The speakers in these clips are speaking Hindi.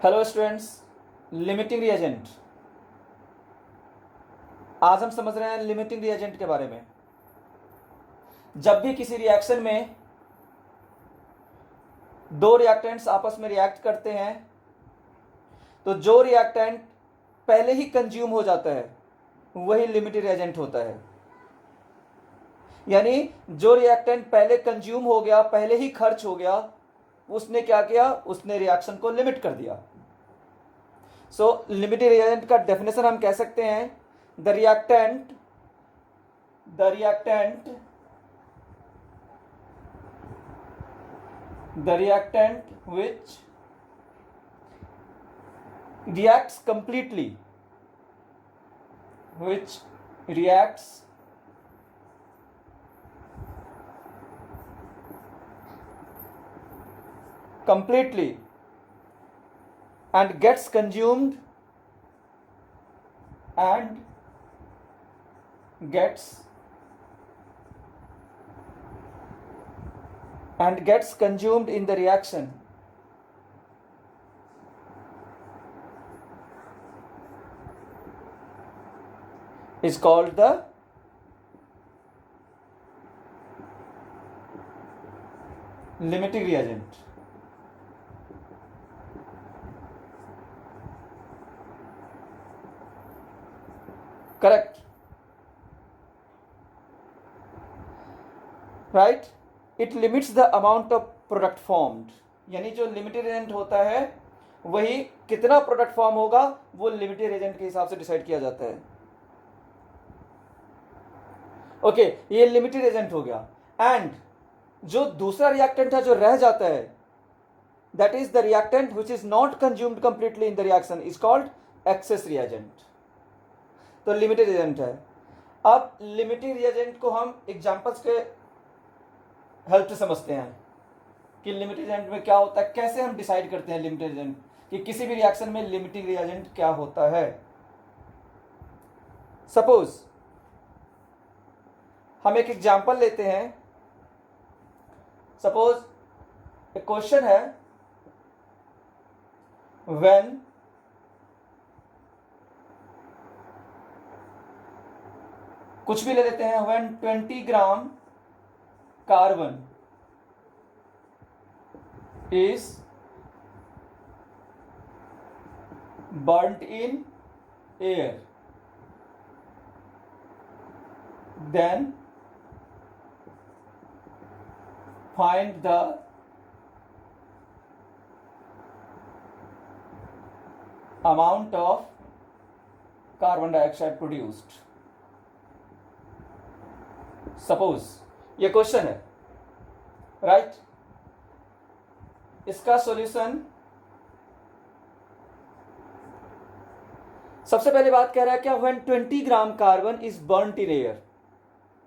Hello students, limiting reagent. आज हम समझ रहे हैं लिमिटिंग रिएजेंट के बारे में। जब भी किसी रिएक्शन में दो रिएक्टेंट्स आपस में रिएक्ट करते हैं तो जो रिएक्टेंट पहले ही कंज्यूम हो जाता है वही लिमिटिंग रिएजेंट होता है। यानी जो रिएक्टेंट पहले कंज्यूम हो गया, पहले ही खर्च हो गया, उसने क्या किया? उसने रिएक्शन को लिमिट कर दिया। सो लिमिटिंग रिएजेंट का डेफिनेशन हम कह सकते हैं the reactant which reacts completely and gets consumed in the reaction is called the limiting reagent. Correct, right? It limits the amount of product formed. यानी जो लिमिटेड रिएजेंट होता है वही कितना प्रोडक्ट फॉर्म होगा वो लिमिटेड रिएजेंट के हिसाब से डिसाइड किया जाता है। ओके, ये लिमिटेड रिएजेंट हो गया। एंड जो दूसरा रिएक्टेंट है जो रह जाता है, that is the reactant which is not consumed completely in the reaction, is called access reagent. तो लिमिटेड रिएजेंट है। अब लिमिटेड रिएजेंट को हम एग्जांपल्स के हेल्प से समझते हैं कि लिमिटेड रिएजेंट में क्या होता है, कैसे हम डिसाइड करते हैं लिमिटेड रिएजेंट कि किसी भी रिएक्शन में लिमिटिंग रिएजेंट क्या होता है। सपोज हम एक एग्जांपल लेते हैं। सपोज एक क्वेश्चन है, व्हेन कुछ भी ले लेते हैं, when 20 gram carbon is burnt in air, then find the amount of carbon dioxide produced. Suppose ये क्वेश्चन है, राइट? इसका सॉल्यूशन सबसे पहले बात कह रहा है क्या, when 20 gram carbon is burned in air.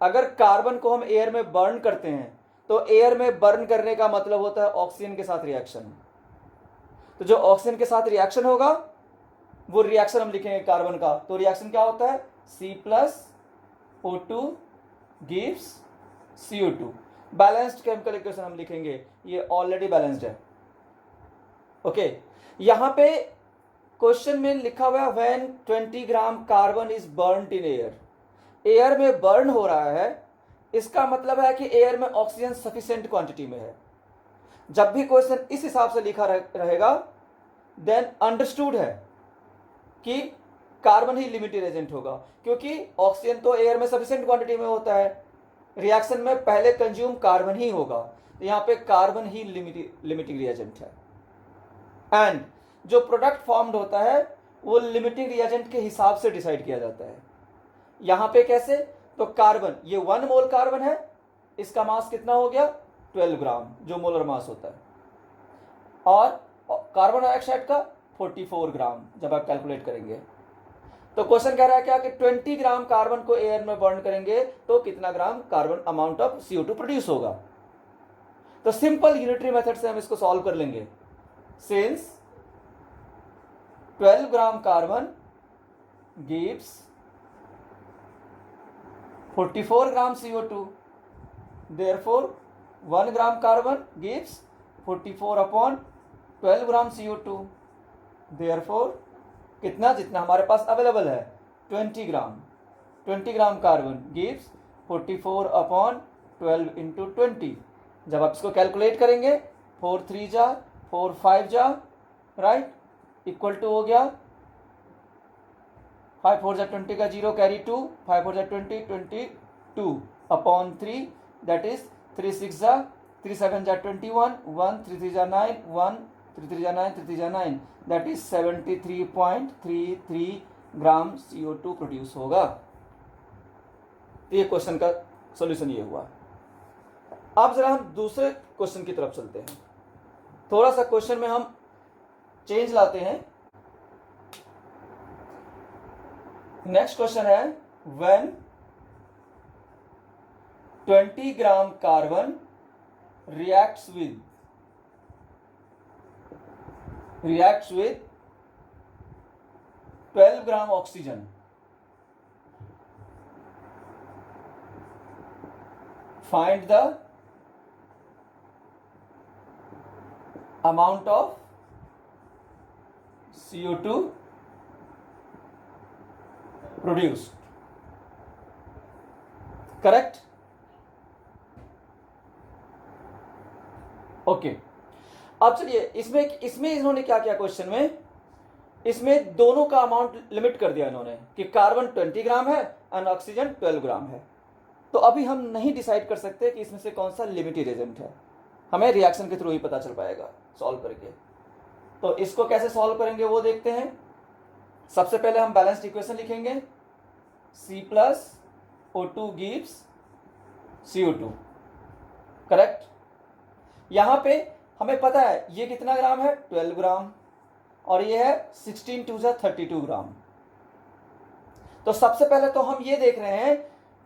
अगर कार्बन को हम एयर में बर्न करते हैं तो एयर में बर्न करने का मतलब होता है ऑक्सीजन के साथ रिएक्शन। तो जो ऑक्सीजन के साथ रिएक्शन होगा वो रिएक्शन हम लिखेंगे कार्बन का। तो रिएक्शन क्या होता है? C+O2 gives CO2। Balanced chemical equation हम लिखेंगे, ये ऑलरेडी बैलेंस्ड है। ओके, यहां पे क्वेश्चन में लिखा हुआ है when 20 gram carbon is burned in air. Air में बर्न हो रहा है, इसका मतलब है कि एयर में ऑक्सीजन सफिशिएंट क्वांटिटी में है। जब भी क्वेश्चन इस हिसाब से लिखा रहेगा देन अंडरस्टूड है कि कार्बन ही लिमिटिंग एजेंट होगा, क्योंकि ऑक्सीजन तो एयर में सफिशिएंट क्वांटिटी में होता है। रिएक्शन में पहले कंज्यूम कार्बन ही होगा, तो यहां पे कार्बन ही लिमिटिंग रिएजेंट है। एंड जो प्रोडक्ट फॉर्म्ड होता है वो लिमिटिंग रिएजेंट के हिसाब से डिसाइड किया जाता है। यहां पे कैसे? तो कार्बन, ये 1 मोल कार्बन है, इसका मास कितना हो गया? 12 ग्राम, जो मोलर मास होता है। और कार्बन डाइऑक्साइड का 44 ग्राम जब आप कैलकुलेट करेंगे। तो क्वेश्चन कह रहा है क्या कि 20 ग्राम कार्बन को एयर में बर्न करेंगे तो कितना gram carbon amount of CO2 produce होगा। तो सिंपल यूनिटरी मेथड से हम इसको सॉल्व कर लेंगे। सिंस 12 ग्राम कार्बन गिव्स 44 ग्राम CO2, therefore 1 gram carbon gives 44 upon 12 ग्राम CO2। देयरफॉर कितना, जितना हमारे पास अवेलेबल है 20 ग्राम, 20 ग्राम कार्बन गिव्स 44/12 इंटू 20। जब आप इसको कैलकुलेट करेंगे 4 3 जा 4 5 जा, राइट, इक्वल टू हो गया 5 4 जा 20 का 0 कैरी 2, 5 4 जा 20 22/3, दैट इज 3 6 जा 3 7 जा 21, 1 3 3 जा 9, 1 3 3 जा 9, 3 3 जा 9, that is 73.33 gram CO2 produce होगा। तो ये क्वेश्चन का सॉल्यूशन ये हुआ। अब जरा हम दूसरे क्वेश्चन की तरफ चलते हैं। थोड़ा सा क्वेश्चन में हम चेंज लाते हैं। नेक्स्ट क्वेश्चन है when 20 gram carbon reacts with 12 gram oxygen, find the amount of CO2 produced, correct? Okay अब चलिए इसमें इन्होंने क्या किया क्वेश्चन में, इसमें दोनों का अमाउंट लिमिट कर दिया इन्होंने कि कार्बन 20 ग्राम है और ऑक्सीजन 12 ग्राम है। तो अभी हम नहीं डिसाइड कर सकते कि इसमें से कौन सा लिमिटेड एजेंट है, हमें रिएक्शन के थ्रू ही पता चल पाएगा सॉल्व करके। तो इसको कैसे सॉल्व करेंगे वो देखते हैं। सबसे पहले हम बैलेंस्ड इक्वेशन लिखेंगे, C+O2 गिव्स CO2, करेक्ट। यहां पे हमें पता है ये कितना ग्राम है 12 ग्राम और ये है 16 2 32 ग्राम। तो सबसे पहले तो हम ये देख रहे हैं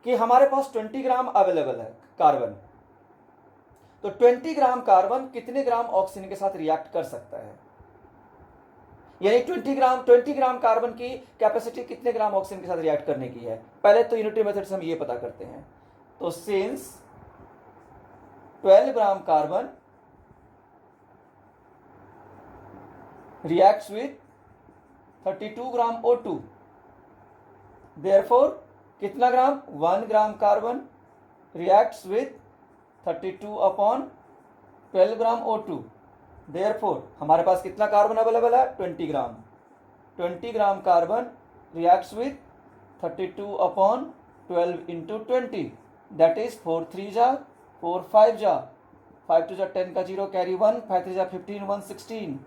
कि हमारे पास 20 ग्राम अवेलेबल है कार्बन। तो 20 ग्राम कार्बन कितने ग्राम ऑक्सीजन के साथ रिएक्ट कर सकता है, यानी 20 ग्राम कार्बन की कैपेसिटी कितने ग्राम ऑक्सीजन के साथ रिएक्ट करने की है। पहले तो यूनिटरी मेथड से हम ये पता करते हैं। तो since 12 gram carbon reacts with 32 gram O2, therefore कितना ग्राम 1 gram carbon reacts with 32/12 gram O2, therefore हमारे पास कितना कार्बन अवेलेबल है 20 ग्राम। 20 gram carbon reacts with 32/12 into 20, that is 4 3 जा 4 5 जा 5 2 जा 10 का 0 कैरी 1, 5 3 जा 15, 1 16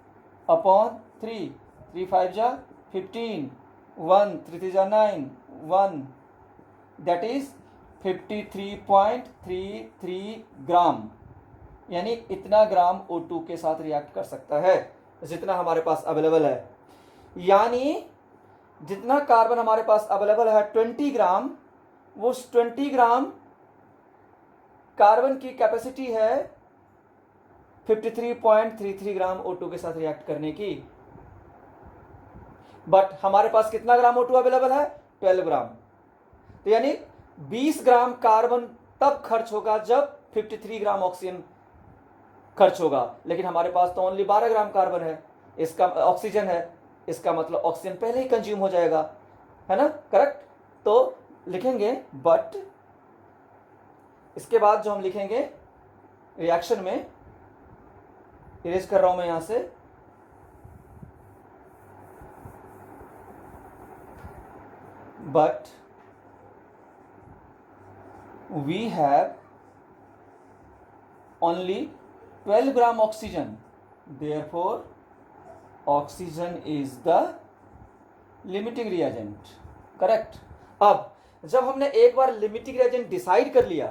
अपॉन 3 3 5 जा 15, 1 3 3 जा 9, 1, दैट इज 53.33 ग्राम, यानी इतना ग्राम O2 के साथ रिएक्ट कर सकता है जितना हमारे पास अवेलेबल है। यानी जितना कार्बन हमारे पास अवेलेबल है 20 ग्राम, वो 20 ग्राम कार्बन की कैपेसिटी है 53.33 ग्राम O2 के साथ रिएक्ट करने की। बट हमारे पास कितना ग्राम O2 अवेलेबल है 12 ग्राम। तो यानी 20 ग्राम कार्बन तब खर्च होगा जब 53 ग्राम ऑक्सीजन खर्च होगा, लेकिन हमारे पास तो ओनली 12 ग्राम कार्बन है, इसका ऑक्सीजन है, इसका मतलब ऑक्सीजन पहले ही कंज्यूम हो जाएगा, है ना, करेक्ट। तो लिखेंगे बट, इसके बाद जो हम लिखेंगे रिएक्शन में, इरेज कर रहा हूं मैं यहां से, but we have only 12 gram oxygen, therefore oxygen is the limiting reagent, correct। अब जब हमने एक बार लिमिटिंग रिएजेंट डिसाइड कर लिया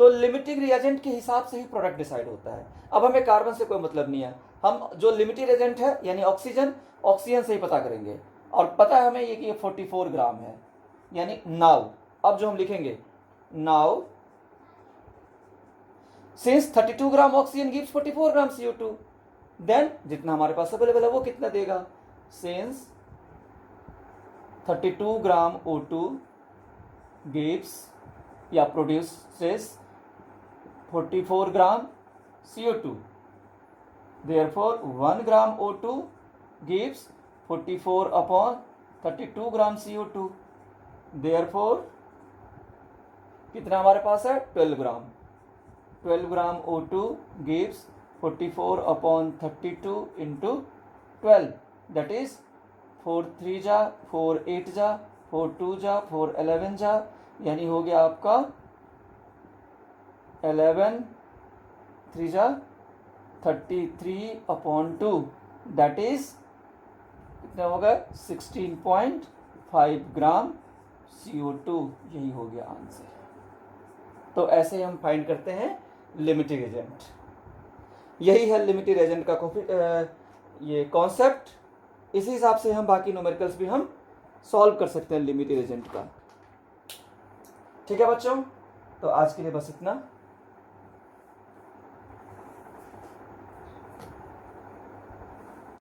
तो लिमिटिंग रिएजेंट के हिसाब से ही प्रोडक्ट डिसाइड होता है। अब हमें कार्बन से कोई मतलब नहीं है, हम जो लिमिटिंग रिएजेंट है यानी ऑक्सीजन से ही पता करेंगे, और पता है हमें ये कि ये 44 ग्राम है, यानी नाउ अब जो हम लिखेंगे now since 32 gram oxygen gives 44 ग्राम CO2, देन जितना हमारे पास अवेलेबल है वो कितना देगा, सिंस 32 ग्राम O2 गिव्स या प्रोड्यूसेस 44 ग्राम CO2, therefore 1 ग्राम O2 gives 44/32 ग्राम CO2। देयरफॉर कितना हमारे पास है 12 ग्राम। 12 ग्राम O2 gives 44/32 into 12, that is 4 3 जा 4 8 जा 4 2 जा 4 11 जा, यानी हो गया आपका 11 3 जा 33/2, दैट इज कितना होगा 16.5 ग्राम CO2। यही हो गया आंसर। तो ऐसे हम फाइंड करते हैं लिमिटिंग एजेंट। यही है लिमिटिंग एजेंट का ये कॉन्सेप्ट। इसी हिसाब से हम बाकी न्यूमेरिकल्स भी हम सॉल्व कर सकते हैं लिमिटिंग एजेंट का। ठीक है बच्चों, तो आज के लिए बस इतना।